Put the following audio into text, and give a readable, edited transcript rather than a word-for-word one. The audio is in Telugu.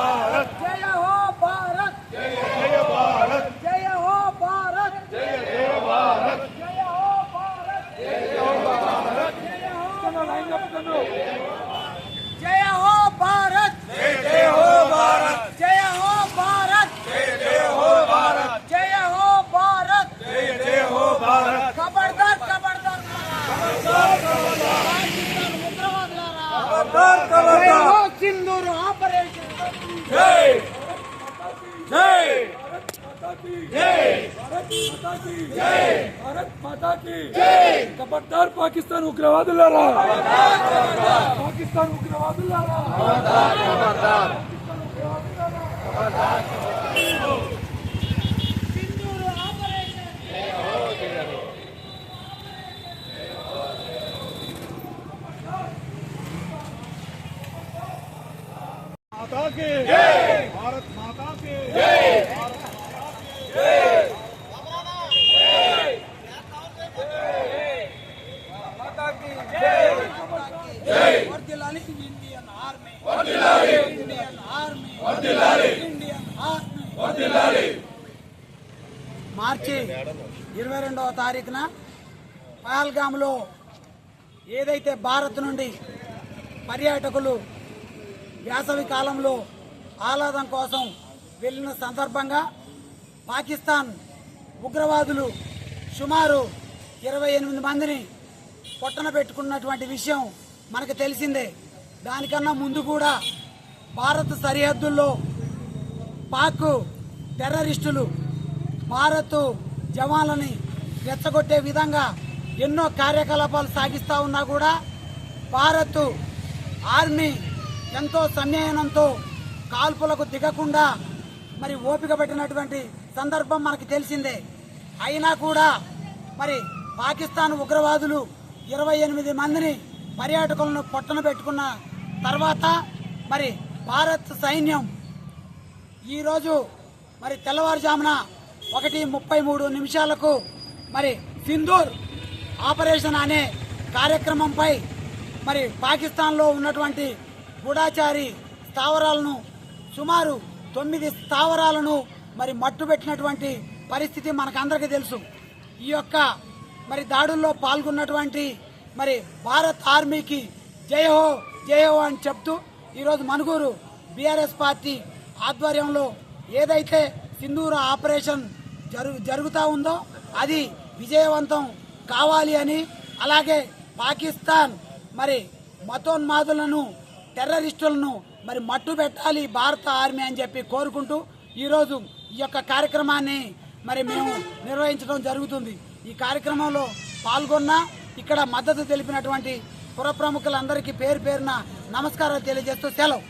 भारत जय हो भारत जय भारत जय हो भारत जय भारत जय हो भारत जय भारत जय हो लाइन अप करो जय हो भारत जय हो भारत जय हो भारत जय हो भारत जय हो भारत जय हो भारत खबरदार खबरदार पाकिस्तान उग्रवादुलारा जय हो सिंदूर ऑपरेशन जय जय जय भारत माता की जय खबरदार पाकिस्तान उग्रवादुलारा पाकिस्तान उग्रवादुलारा खबरदार सिंदूर ऑपरेशन माता की जय भारत माता की जय माता की जय वर्दिलाली इंडियन आर्मी वर्दिलाली इंडियन आर्मी वर्दिलाली इंडियन आर्मी वर्दिलाली మార్చి 22వ తారీఖున పహల్గామ్లో ఏదైతే భారత్ నుండి పర్యాటకులు వేసవి కాలంలో ఆహ్లాదం కోసం వెళ్ళిన సందర్భంగా పాకిస్తాన్ ఉగ్రవాదులు సుమారు 28 మందిని పొట్టన పెట్టుకున్నటువంటి విషయం మనకు తెలిసిందే. దానికన్నా ముందు కూడా భారత్ సరిహద్దుల్లో పాక్ టెర్రరిస్టులు భారత్ జవాన్లని రెచ్చగొట్టే విధంగా ఎన్నో కార్యకలాపాలు సాగిస్తూ ఉన్నా కూడా భారత్ ఆర్మీ ఎంతో సంయమనంతో కాల్పులకు దిగకుండా మరి ఓపిక పెట్టినటువంటి సందర్భం మనకు తెలిసిందే. అయినా కూడా మరి పాకిస్తాన్ ఉగ్రవాదులు 28 మందిని పర్యాటకులను పొట్టన పెట్టుకున్న తర్వాత మరి భారత్ సైన్యం ఈరోజు మరి తెల్లవారుజామున 1:33 మరి సింధూర్ ఆపరేషన్ అనే కార్యక్రమంపై మరి పాకిస్తాన్లో ఉన్నటువంటి గూఢాచారి స్థావరాలను సుమారు 9 స్థావరాలను మరి మట్టుబెట్టినటువంటి పరిస్థితి మనకందరికీ తెలుసు. ఈ యొక్క మరి దాడుల్లో పాల్గొన్నటువంటి మరి భారత్ ఆర్మీకి జై హో అని చెప్తూ ఈరోజు మనుగూరు బీఆర్ఎస్ పార్టీ ఆధ్వర్యంలో ఏదైతే సింధూర్ ఆపరేషన్ జరుగుతూ ఉందో అది విజయవంతం కావాలి అని, అలాగే పాకిస్తాన్ మరి మతోన్మాదులను టెర్రరిస్టులను మరి మట్టు పెట్టాలి భారత ఆర్మీ అని చెప్పి కోరుకుంటూ ఈరోజు ఈ యొక్క కార్యక్రమాన్ని మరి మేము నిర్వహించడం జరుగుతుంది. ఈ కార్యక్రమంలో పాల్గొన్న ఇక్కడ మద్దతు తెలిపినటువంటి పుర ప్రముఖులందరికీ పేరు పేరున నమస్కారాలు తెలియజేస్తూ సెలవు.